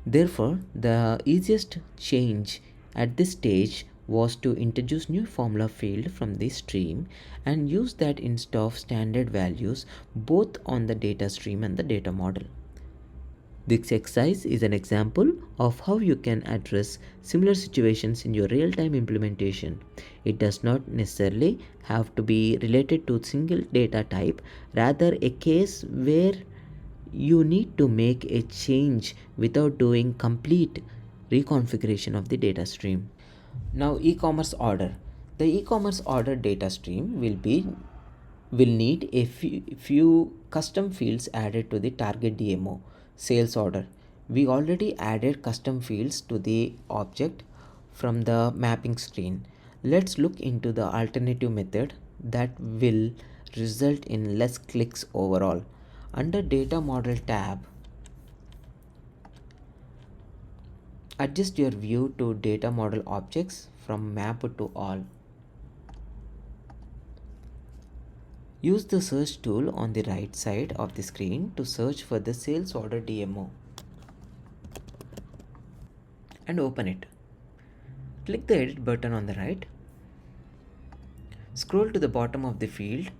Therefore, the easiest change at this stage was to introduce new formula field from this stream and use that instead of standard values both on the data stream and the data model. This exercise is an example of how you can address similar situations in your real-time implementation. It does not necessarily have to be related to a single data type, rather a case where you need to make a change without doing complete reconfiguration of the data stream. Now e-commerce order. The e-commerce order data stream will need a few custom fields added to the target DMO sales order. We already added custom fields to the object from the mapping screen. Let's look into the alternative method that will result in less clicks overall. Under data model tab, adjust your view to data model objects from map to all. Use the search tool on the right side of the screen to search for the sales order DMO and open it. Click the edit button on the right. Scroll to the bottom of the field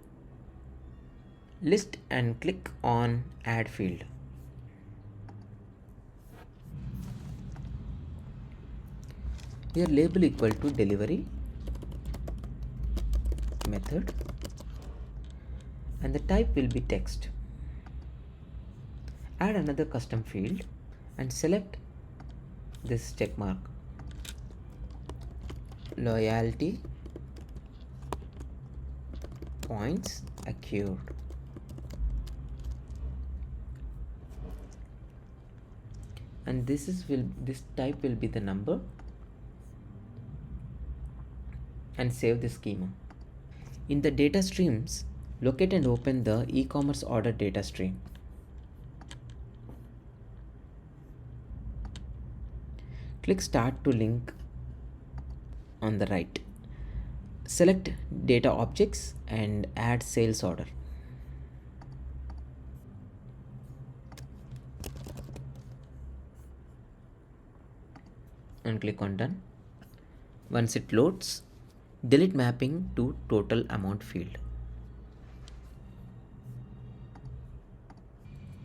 list and click on add field. Here label equal to delivery method and the type will be text. Add another custom field and select this check mark, loyalty points accrued. And this type will be the number, and save the schema. In the data streams, locate and open the e-commerce order data stream. Click start to link on the right. Select data objects and add sales order. And click on done. Once it loads, delete mapping to total amount field.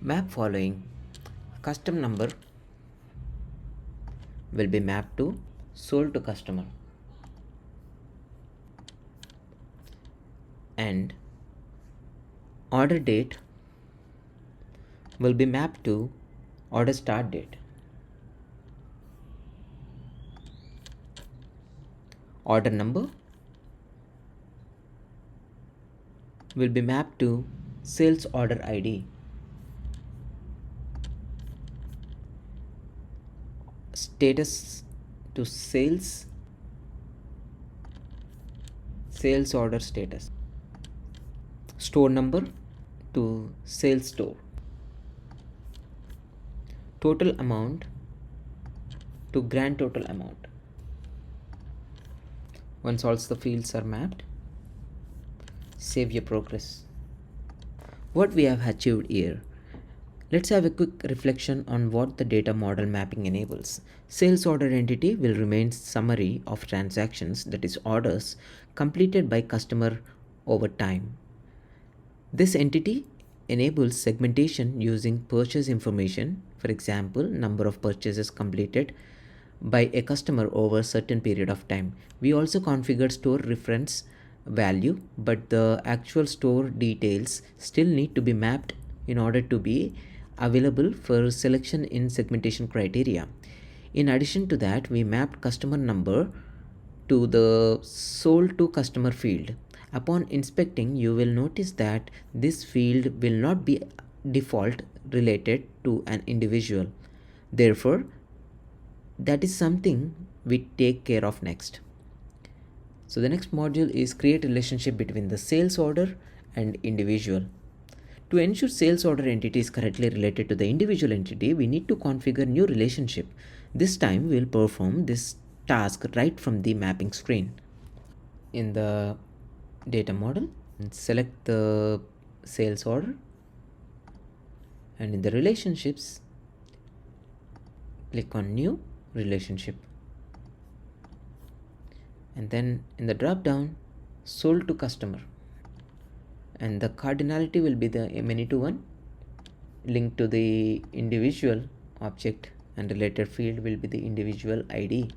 Map following custom number will be mapped to sold to customer and order date will be mapped to order start date. Order number will be mapped to sales order ID. Status to sales order status. Store number to sales store. Total amount to grand total amount. Once all the fields are mapped, save your progress. What we have achieved here. Let's have a quick reflection on what the data model mapping enables. Sales order entity will remain summary of transactions, that is orders, completed by customer over time. This entity enables segmentation using purchase information, for example, number of purchases completed by a customer over a certain period of time. We also configured store reference value, but the actual store details still need to be mapped in order to be available for selection in segmentation criteria. In addition to that, we mapped customer number to the sold to customer field. Upon inspecting, you will notice that this field will not be default related to an individual. Therefore, that is something we take care of next. So the next module is create relationship between the sales order and individual. To ensure sales order entity is correctly related to the individual entity, we need to configure new relationship. This time we'll perform this task right from the mapping screen. In the data model, select the sales order, and in the relationships, click on new relationship, and then in the drop down, sold to customer, and the cardinality will be the many to one, linked to the individual object, and related field will be the individual ID,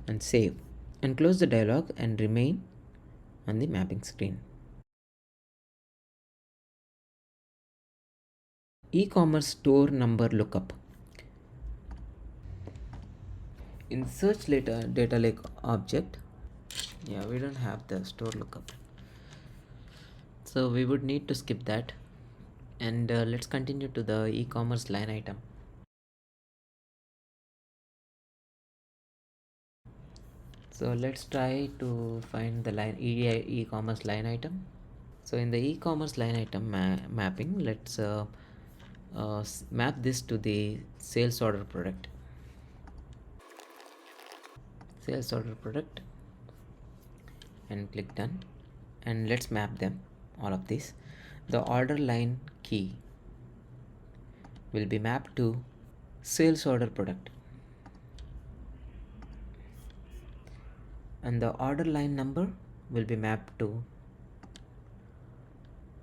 and save, and close the dialog and remain on the mapping screen. E-commerce store number lookup. In search data lake object, we don't have the store lookup, so we would need to skip that, and let's continue to the e-commerce line item. So let's try to find the e-commerce line item. So in the e-commerce line item mapping, let's map this to the sales order product. Sales order product, and click done, and let's map them, all of these. The order line key will be mapped to sales order product, and the order line number will be mapped to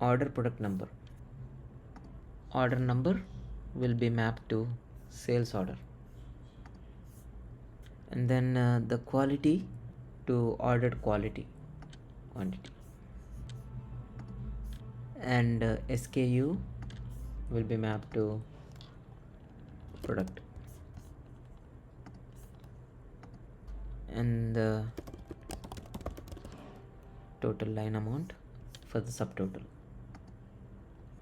order product number. Order number will be mapped to sales order, and then the quality to ordered quantity, and SKU will be mapped to product, and the total line amount for the subtotal,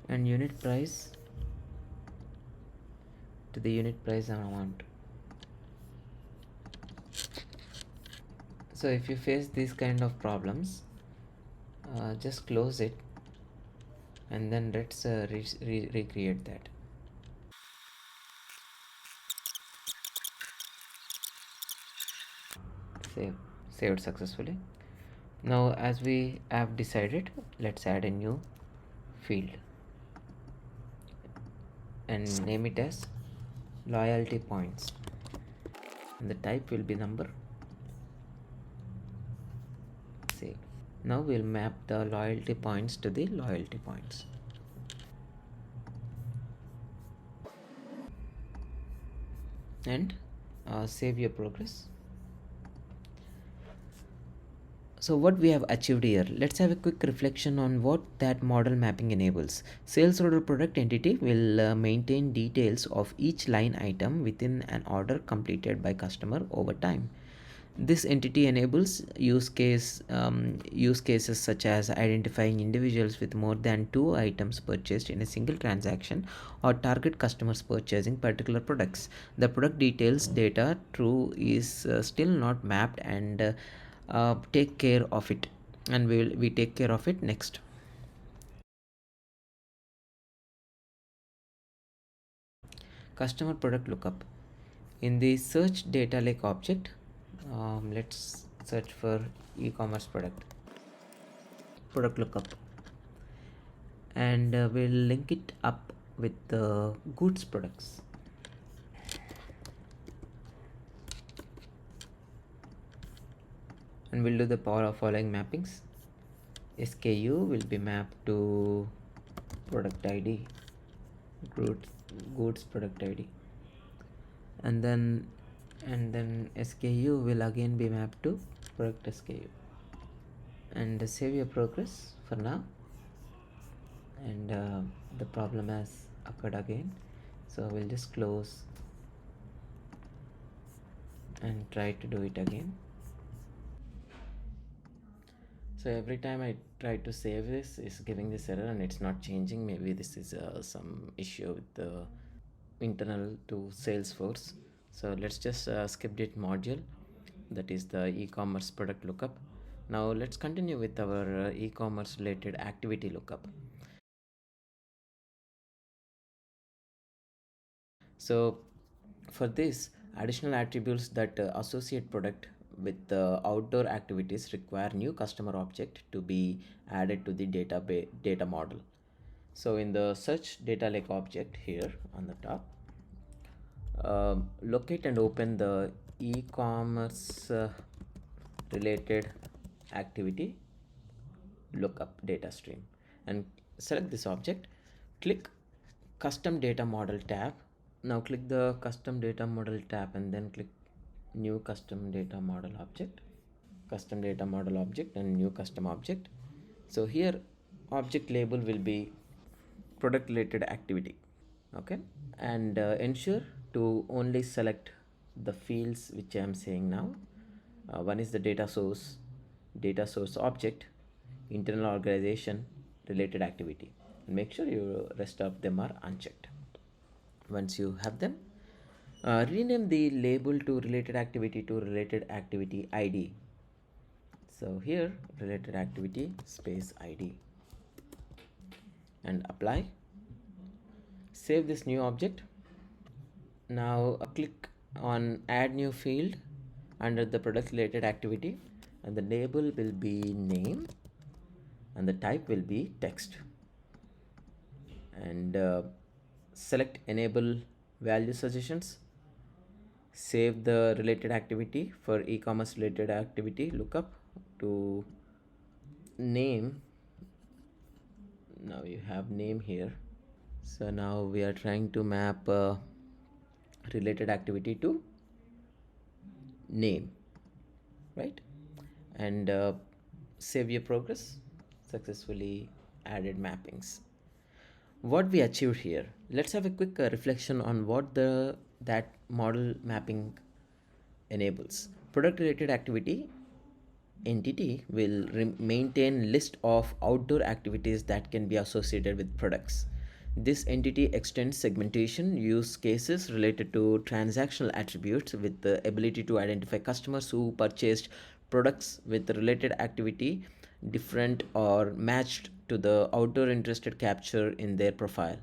and unit price to the unit price amount. So if you face these kind of problems, just close it, and then let's recreate that. Saved successfully. Now as we have decided, let's add a new field and name it as loyalty points, and the type will be number. Save. Now we'll map the loyalty points to the loyalty points. And save your progress. So what we have achieved here, let's have a quick reflection on what that model mapping enables. Sales order product entity will maintain details of each line item within an order completed by customer over time. This entity enables use cases such as identifying individuals with more than 2 items purchased in a single transaction, or target customers purchasing particular products. The product details data true is still not mapped, and take care of it, and we take care of it next. Customer product lookup. In the search data lake object, let's search for e-commerce product lookup, and we'll link it up with the goods products. And we'll do the following mappings. SKU will be mapped to product ID, goods product ID, and then SKU will again be mapped to product SKU. And save your progress for now, and the problem has occurred again, so we'll just close and try to do it again. So every time I try to save this, it's giving this error and it's not changing. Maybe this is some issue with the internal to Salesforce. So let's just skip it module, that is the e-commerce product lookup. Now let's continue with our e-commerce related activity lookup. So for this, additional attributes that associate product with the outdoor activities require new customer object to be added to the data model. So in the search data lake object here on the top, locate and open the e-commerce related activity lookup data stream and select this object. Click custom data model tab. Now click the custom data model tab and then click new custom data model object, custom data model object and new custom object. So here object label will be product related activity. Okay, and ensure to only select the fields which I am saying now. One is the data source object, internal organization, related activity. Make sure you rest of them are unchecked. Once you have them, rename the label to related activity to related activity ID. So here related activity space ID and apply. Save this new object. Now click on add new field under the product related activity and the label will be name and the type will be text, and select enable value suggestions. Save the related activity for e-commerce related activity lookup to name. Now you have name here. So now we are trying to map related activity to name, right? And save your progress. Successfully added mappings. What we achieved here, let's have a quick reflection on what that model mapping enables. Product related activity entity will maintain list of outdoor activities that can be associated with products. This entity extends segmentation use cases related to transactional attributes with the ability to identify customers who purchased products with related activity different or matched to the outdoor interested capture in their profile.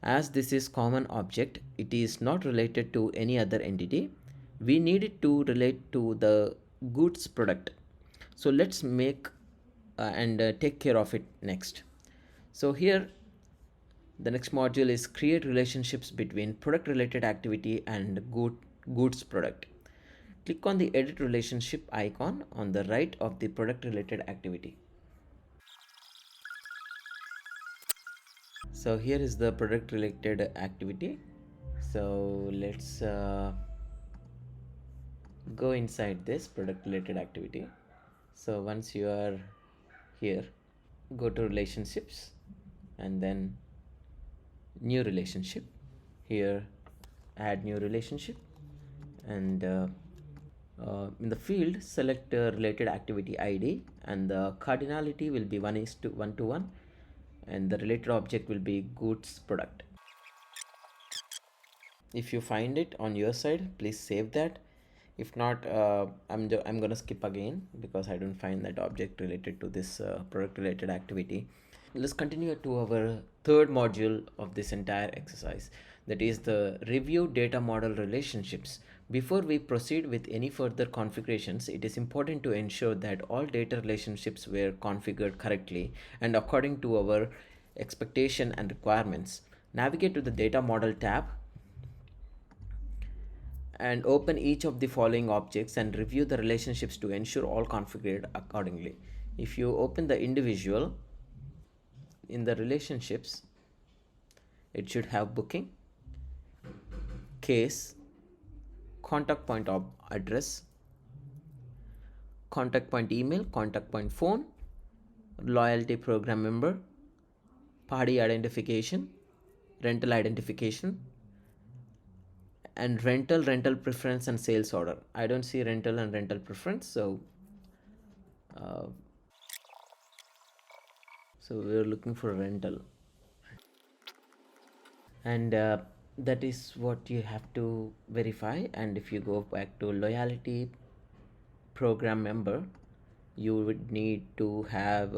As this is common object, it is not related to any other entity. We need it to relate to the goods product. So let's make and take care of it next. So here the next module is create relationships between product related activity and goods product. Click on the edit relationship icon on the right of the product related activity. So here is the product related activity. So let's go inside this product related activity. So once you are here, go to relationships and then new relationship. Here add new relationship and in the field select related activity ID and the cardinality will be 1:1 and the related object will be goods product. If you find it on your side, please save that. If not, I'm gonna skip again because I don't find that object related to this product related activity. Let's continue to our third module of this entire exercise, that is the review data model relationships. Before we proceed with any further configurations, it is important to ensure that all data relationships were configured correctly and according to our expectation and requirements. Navigate to the data model tab and open each of the following objects and review the relationships to ensure all configured accordingly. If you open the individual, in the relationships, it should have booking, case, contact point of address, contact point email, contact point phone, loyalty program member, party identification, rental identification, and rental preference and sales order. I don't see rental and rental preference, so So we're looking for rental, and that is what you have to verify. And if you go back to loyalty program member, you would need to have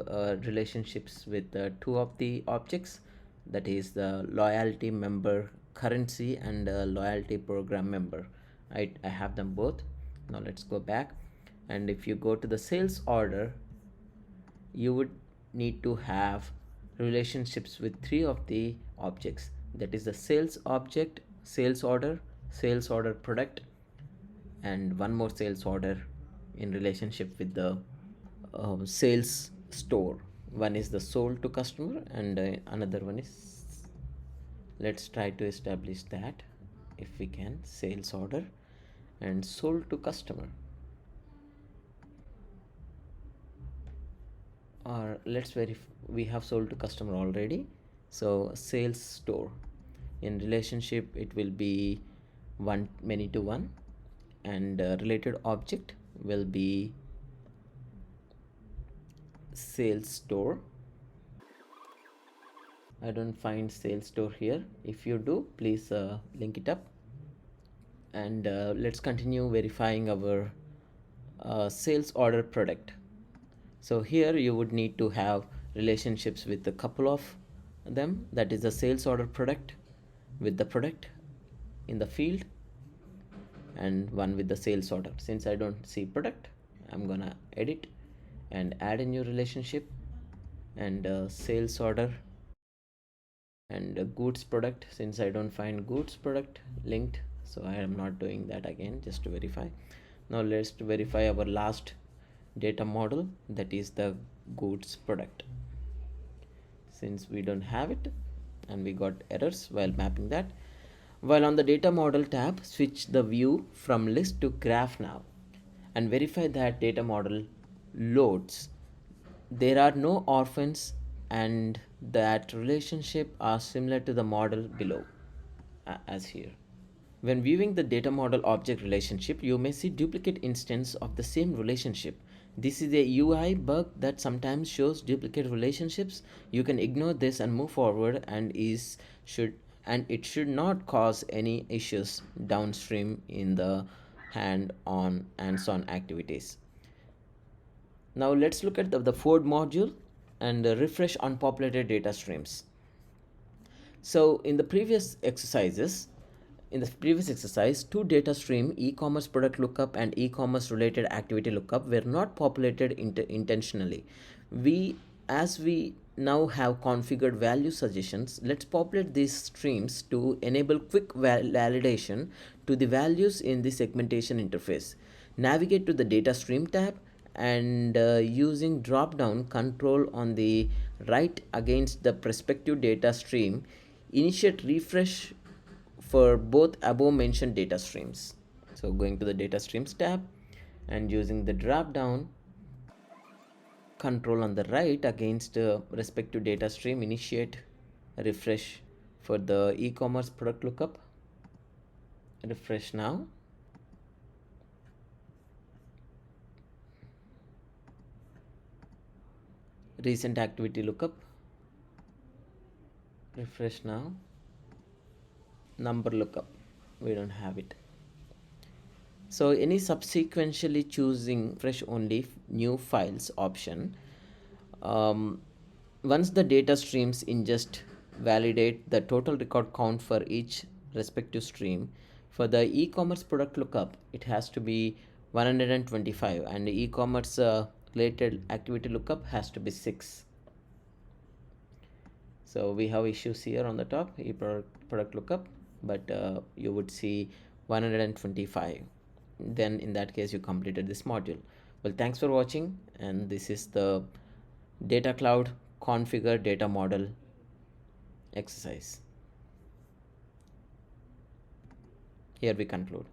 relationships with two of the objects, that is the loyalty member currency and loyalty program member. I have them both. Now let's go back, and if you go to the sales order, you would need to have relationships with three of the objects, that is the sales object, sales order product, and one more sales order in relationship with the sales store. One is the sold to customer, and another one is, let's try to establish that if we can, sales order and sold to customer. Or let's verify, we have sold to customer already, so sales store. In relationship it will be one many to one, and related object will be sales store. I don't find sales store here. If you do, please link it up. And let's continue verifying our sales order product. So here you would need to have relationships with a couple of them, that is the sales order product with the product in the field, and one with the sales order. Since I don't see product, I'm gonna edit and add a new relationship, and sales order and goods product. Since I don't find goods product linked, so I am not doing that again, just to verify. Now let's verify our last data model, that is the goods product. Since we don't have it and we got errors while mapping that, while on the data model tab, switch the view from list to graph now and verify that data model loads. There are no orphans and that relationship are similar to the model below, as here. When viewing the data model object relationship, you may see duplicate instance of the same relationship. This is a UI bug that sometimes shows duplicate relationships. You can ignore this and move forward, and it should not cause any issues downstream in the hands-on activities. Now let's look at the Ford module and refresh unpopulated data streams. So in the previous exercise, two data stream, e-commerce product lookup and e-commerce related activity lookup, were not populated intentionally. As we now have configured value suggestions, let's populate these streams to enable quick validation to the values in the segmentation interface. Navigate to the data stream tab, and using drop down control on the right against the prospective data stream, initiate refresh for both above mentioned data streams. So going to the data streams tab and using the drop down control on the right against respective data stream, initiate refresh for the e-commerce product lookup. Refresh now. Recent activity lookup. Refresh now. Number lookup, we don't have it. So any subsequently choosing fresh only new files option, once the data streams ingest, validate the total record count for each respective stream. For the e-commerce product lookup, it has to be 125, and the e-commerce related activity lookup has to be 6. So we have issues here on the top, product lookup, but you would see 125. Then in that case you completed this module. Well, thanks for watching, and this is the data cloud configure data model exercise. Here we conclude.